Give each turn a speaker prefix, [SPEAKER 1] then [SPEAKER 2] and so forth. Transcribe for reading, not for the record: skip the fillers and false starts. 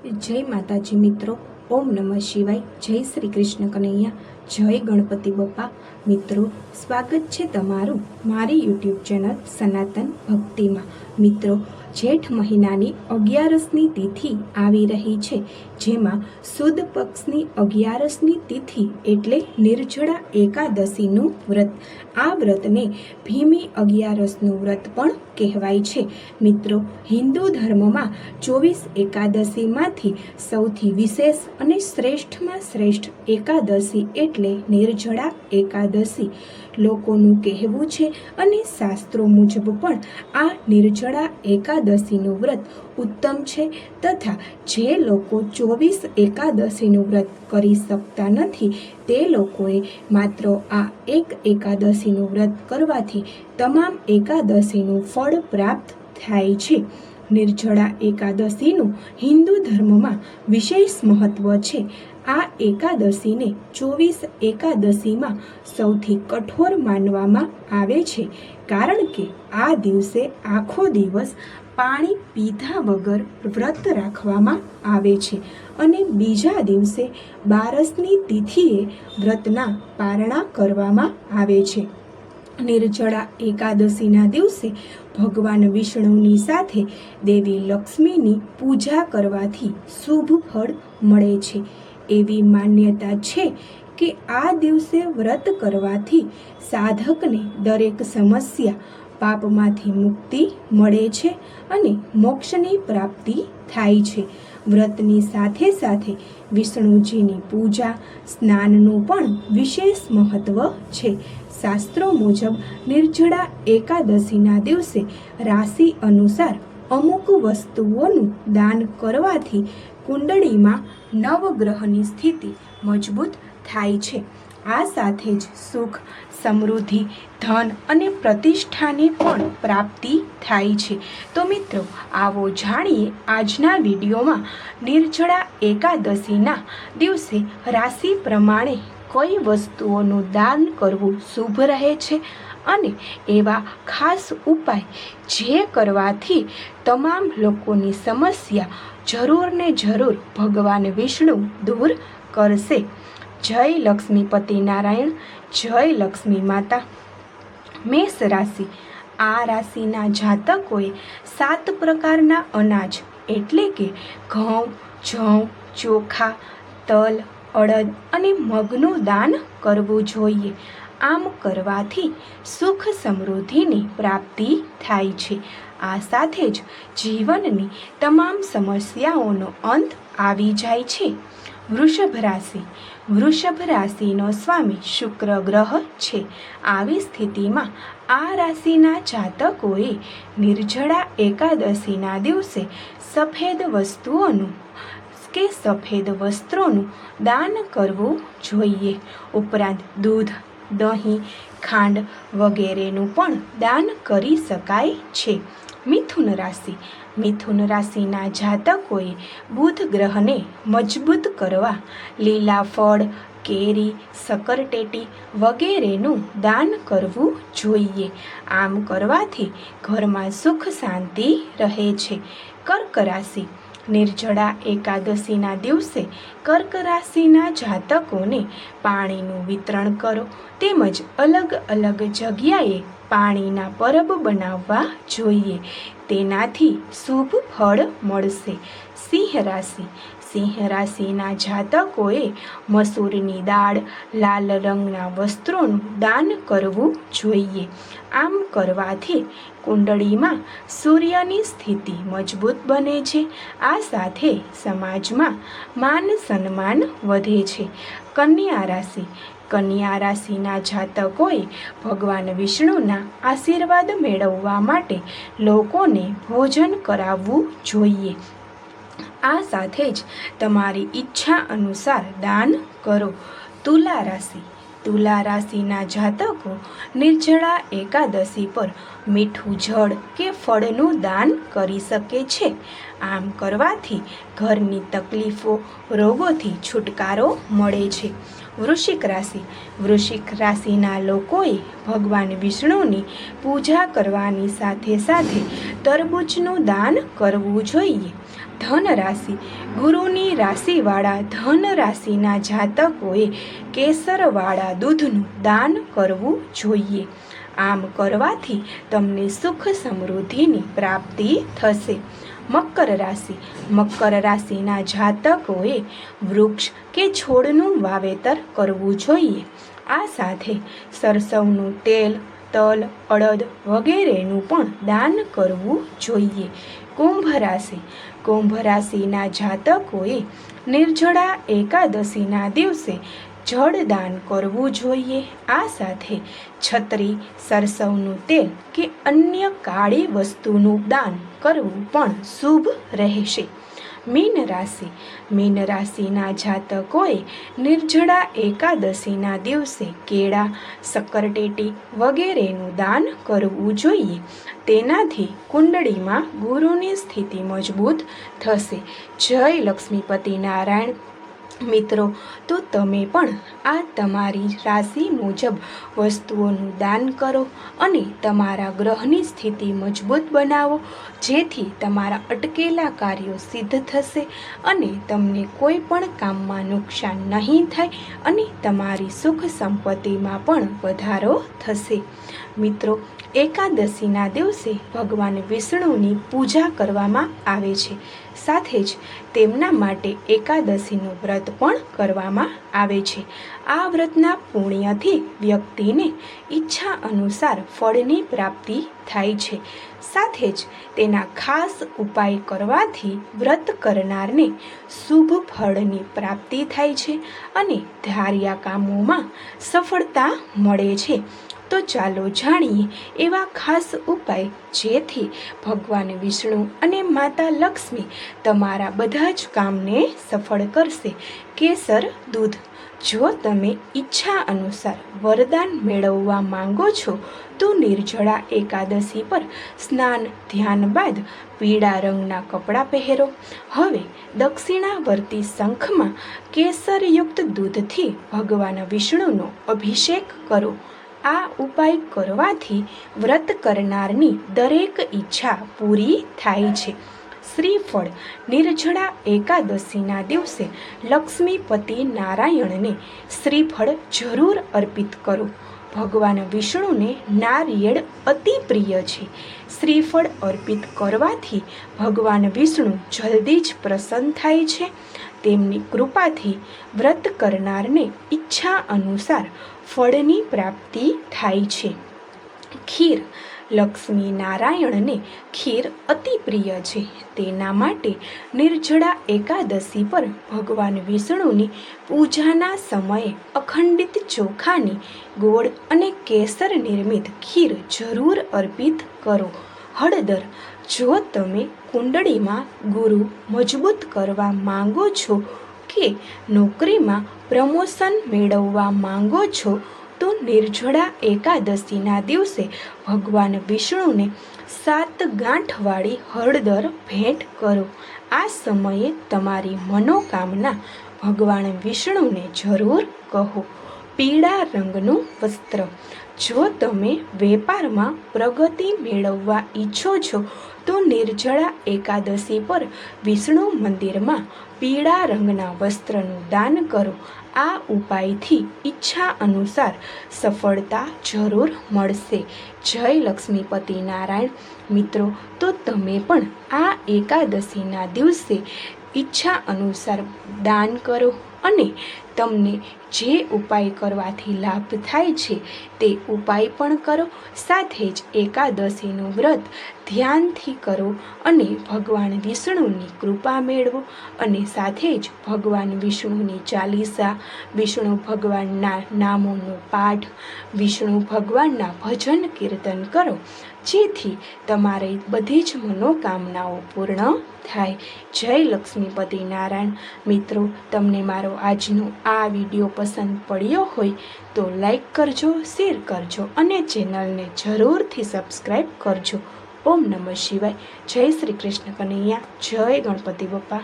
[SPEAKER 1] जय माताजी मित्रों। ओम नमः शिवाय। जय श्री कृष्ण कन्हैया। जय गणपति बप्पा। मित्रों, स्वागत है तमारू मारी यूट्यूब चैनल सनातन भक्ति में। मित्रों, जेठ महीनानी 11મી तिथि આવી રહી છે, જેમાં સુદ પક્ષની 11મી तिथि એટલે નિર્જળા એકાદશીનું વ્રત। આ વ્રતને ભીમી 11નું વ્રત પણ કહેવાય છે। મિત્રો, હિન્દુ ધર્મમાં 24 એકાદશીમાંથી સૌથી વિશેષ અને શ્રેષ્ઠમાં શ્રેષ્ઠ એકાદશી એટલે નિર્જળા એકાદશી। લોકોનું કહેવું છે અને શાસ્ત્રો મુજબ પણ આ નિર્જળા એકાદશીનું વ્રત ઉત્તમ છે, તથા જે લોકો 24 એકાદશીનું વ્રત કરી શકતા નથી તે લોકોએ માત્ર આ એક એકાદશીનું વ્રત કરવાથી તમામ એકાદશીનું ફળ પ્રાપ્ત થાય છે। નિર્જળા એકાદશીનું હિન્દુ ધર્મમાં વિશેષ મહત્વ છે। આ એકાદશીને 24 એકાદશીમાં સૌથી કઠોર માનવામાં આવે છે, કારણ કે આ દિવસે આખો દિવસ પાણી પીધા વગર વ્રત રાખવામાં આવે છે અને બીજા દિવસે 12મી તિથિએ વ્રતના પારણા કરવામાં આવે છે। નિર્જળા એકાદશીના દિવસે ભગવાન વિષ્ણુની સાથે દેવી લક્ષ્મીની પૂજા કરવાથી શુભ ફળ મળે છે। એવી માન્યતા છે કે આ દિવસે વ્રત કરવાથી સાધકને દરેક સમસ્યા પાપમાંથી મુક્તિ મળે છે અને મોક્ષની પ્રાપ્તિ થાય છે। વ્રતની સાથે સાથે વિષ્ણુજીની પૂજા સ્નાનનું પણ વિશેષ મહત્વ છે। શાસ્ત્રો મુજબ નિર્જળા એકાદશીના દિવસે રાશિ અનુસાર અમુક વસ્તુઓનું દાન કરવાથી કુંડળીમાં નવગ્રહની સ્થિતિ મજબૂત થાય છે। આ સાથે જ સુખ, સમૃદ્ધિ, ધન અને પ્રતિષ્ઠાની પણ પ્રાપ્તિ થાય છે। તો મિત્રો, આવો જાણીએ આજના વિડીયોમાં નિર્જળા એકાદશીના દિવસે રાશિ પ્રમાણે કઈ વસ્તુઓનું દાન કરવું શુભ રહે છે અને એવા ખાસ ઉપાય જે કરવાથી તમામ લોકોની સમસ્યા જરૂર ને જરૂર ભગવાન વિષ્ણુ દૂર કરશે। જય લક્ષ્મીપતિ નારાયણ, જય લક્ષ્મી માતા। મેષ રાશિ। આ રાશિના જાતકોએ 7 પ્રકારના અનાજ એટલે કે ઘઉં, જવ, ચોખા, તલ, અડદ અને મગનું દાન કરવું જોઈએ। આમ કરવાથી સુખ સમૃદ્ધિની પ્રાપ્તિ થાય છે। આ સાથે જ જીવનની તમામ સમસ્યાઓનો અંત આવી જાય છે। વૃષભ રાશિ। વૃષભ રાશિનો સ્વામી શુક્ર ગ્રહ છે। આવી સ્થિતિમાં આ રાશિના જાતકોએ નિર્જળા એકાદશીના દિવસે સફેદ વસ્તુઓનું કે સફેદ વસ્ત્રોનું દાન કરવું જોઈએ। ઉપરાંત દૂધ, દહીં, ખાંડ વગેરેનું પણ દાન કરી શકાય છે। મિથુન રાશિ। મિથુન રાશિના જાતકોએ બુધ ગ્રહને મજબૂત કરવા લીલા ફળ, કેરી, શક્કરટેટી વગેરેનું દાન કરવું જોઈએ। આમ કરવાથી ઘરમાં સુખ શાંતિ રહે છે। કર્ક રાશિ। નિર્જળા એકાદશીના દિવસે કર્ક રાશિના જાતકોને પાણીનું વિતરણ કરો, તેમજ અલગ અલગ જગ્યાએ પાણીના પરબ બનાવવા જોઈએ। તેનાથી શુભ ફળ મળશે। સિંહ રાશિ। સિંહ રાશિના જાતકોએ મસૂરની દાળ, લાલ રંગના વસ્ત્રોનું દાન કરવું જોઈએ। આમ કરવાથી કુંડળીમાં સૂર્યની સ્થિતિ મજબૂત બને છે। આ સાથે સમાજમાં માન સન્માન વધે છે। કન્યા રાશિ। કન્યા રાશિના જાતકોએ ભગવાન વિષ્ણુના આશીર્વાદ મેળવવા માટે લોકોને ભોજન કરાવવું જોઈએ। આ સાથે જ તમારી ઈચ્છા અનુસાર દાન કરો। તુલા રાશિ। તુલા રાશિના જાતકો નિર્જળા એકાદશી પર મીઠું જળ કે ફળનું દાન કરી શકે છે। આમ કરવાથી ઘરની તકલીફો, રોગોથી છુટકારો મળે છે। વૃશ્ચિક રાશિ। વૃશ્ચિક રાશિના લોકોએ ભગવાન વિષ્ણુની પૂજા કરવાની સાથે સાથે તરબૂચનું દાન કરવું જોઈએ। ધન રાશિ. ગુરુની રાશિવાળા ધન રાશિના જાતકોએ કેસરવાળા દૂધનું દાન કરવું જોઈએ. આમ કરવાથી તમને સુખ સમૃદ્ધિની પ્રાપ્તિ થશે. મકર રાશિ. મકર રાશિના જાતકોએ વૃક્ષ કે છોડનું વાવેતર કરવું જોઈએ. આ સાથે સરસવનું તેલ, તલ, અડદ વગેરેનું પણ દાન કરવું જોઈએ. કુંભ રાશિ. કુંભ રાશિના જાતકોએ નિર્જળા એકાદશીના દિવસે જળદાન કરવું જોઈએ. આ સાથે છત્રી, સરસવનું તેલ કે અન્ય કાળી વસ્તુનું દાન કરવું પણ શુભ રહેશે. મીન રાશિ. મીન રાશિના જાતકોએ નિર્જળા એકાદશીના દિવસે કેળા, શક્કરટેટી વગેરેનું દાન કરવું જોઈએ. તેનાથી કુંડળીમાં ગુરુની સ્થિતિ મજબૂત થશે. જય લક્ષ્મીપતિ નારાયણ. મિત્રો, તો તમે પણ આ તમારી રાશિ મુજબ વસ્તુઓનું દાન કરો અને તમારા ગ્રહની સ્થિતિ મજબૂત બનાવો, જેથી તમારા અટકેલા કાર્યો સિદ્ધ થશે અને તમને કોઈ પણ કામમાં નુકસાન નહીં થાય અને તમારી સુખ સંપત્તિમાં પણ વધારો થશે. મિત્રો, એકાદશીના દિવસે ભગવાન વિષ્ણુની પૂજા કરવામાં આવે છે. સાથે જ તેમના માટે એકાદશીનું વ્રત પણ કરવામાં આવે છે. આ વ્રતના પુણ્યથી વ્યક્તિને ઈચ્છા અનુસાર ફળની પ્રાપ્તિ થાય છે. સાથે જ તેના ખાસ ઉપાય કરવાથી વ્રત કરનારને શુભ ફળની પ્રાપ્તિ થાય છે અને ધાર્યા કામોમાં સફળતા મળે છે. તો ચાલો જાણીએ એવા ખાસ ઉપાય જેથી ભગવાન વિષ્ણુ અને માતા લક્ષ્મી તમારા બધા જ કામને સફળ કરશે. કેસર દૂધ. જો તમે ઈચ્છા અનુસાર વરદાન મેળવવા માંગો છો તો નિર્જળા એકાદશી પર સ્નાન ધ્યાન બાદ પીળા રંગના કપડાં પહેરો. હવે દક્ષિણાવર્તી શંખમાં કેસરયુક્ત દૂધથી ભગવાન વિષ્ણુનો અભિષેક કરો. આ ઉપાય કરવાથી વ્રત કરનારની દરેક ઈચ્છા પૂરી થાય છે. શ્રીફળ. નિર્જળા એકાદશીના દિવસે લક્ષ્મીપતિ નારાયણને શ્રીફળ જરૂર અર્પિત કરો. ભગવાન વિષ્ણુને નારિયેળ અતિ પ્રિય છે. શ્રીફળ અર્પિત કરવાથી ભગવાન વિષ્ણુ જલ્દી જ પ્રસન્ન થાય છે. તેમની કૃપાથી વ્રત કરનારને ઈચ્છા અનુસાર ફળની પ્રાપ્તિ થાય છે. ખીર. લક્ષ્મી નારાયણને ખીર અતિ પ્રિય છે. તેના માટે નિર્જળા એકાદશી પર ભગવાન વિષ્ણુની પૂજાના સમયે અખંડિત ચોખાની, ગોળ અને કેસર નિર્મિત ખીર જરૂર અર્પિત કરો. હળદર. જો તમે કુંડળીમાં ગુરુ મજબૂત કરવા માંગો છો કે નોકરીમાં પ્રમોશન મેળવવા માંગો છો તો નિર્જળા એકાદશીના દિવસે ભગવાન વિષ્ણુને 7 ગાંઠવાળી હળદર ભેટ કરો. આ સમયે તમારી મનોકામના ભગવાન વિષ્ણુને જરૂર કહો. પીળા રંગનું વસ્ત્ર. જો તમે વેપારમાં પ્રગતિ મેળવવા ઈચ્છો છો તો નિર્જળા એકાદશી પર વિષ્ણુ મંદિરમાં પીળા રંગના વસ્ત્રનું દાન કરો. આ ઉપાયથી ઈચ્છા અનુસાર સફળતા જરૂર મળશે. જય લક્ષ્મીપતિ નારાયણ. મિત્રો, તો તમે પણ આ એકાદશીના દિવસે ઈચ્છા અનુસાર દાન કરો અને તમને જે ઉપાય કરવાથી લાભ થાય છે તે ઉપાય પણ કરો. સાથે જ એકાદશીનું વ્રત ધ્યાનથી કરો અને ભગવાન વિષ્ણુની કૃપા મેળવો અને સાથે જ ભગવાન વિષ્ણુની ચાલીસા, વિષ્ણુ ભગવાનના નામોનો પાઠ, વિષ્ણુ ભગવાનના ભજન કીર્તન કરો, જેથી તમારી બધી જ મનોકામનાઓ પૂર્ણ થાય. જય લક્ષ્મીપતિ નારાયણ. મિત્રો, તમને મારો આજનો આ વિડીયો પસંદ પડ્યો હોય તો લાઈક કરજો, શેર કરજો અને ચેનલને જરૂરથી સબસ્ક્રાઈબ કરજો. ઓમ નમઃ શિવાય. જય શ્રી કૃષ્ણ કનૈયા. જય ગણપતિ બપ્પા.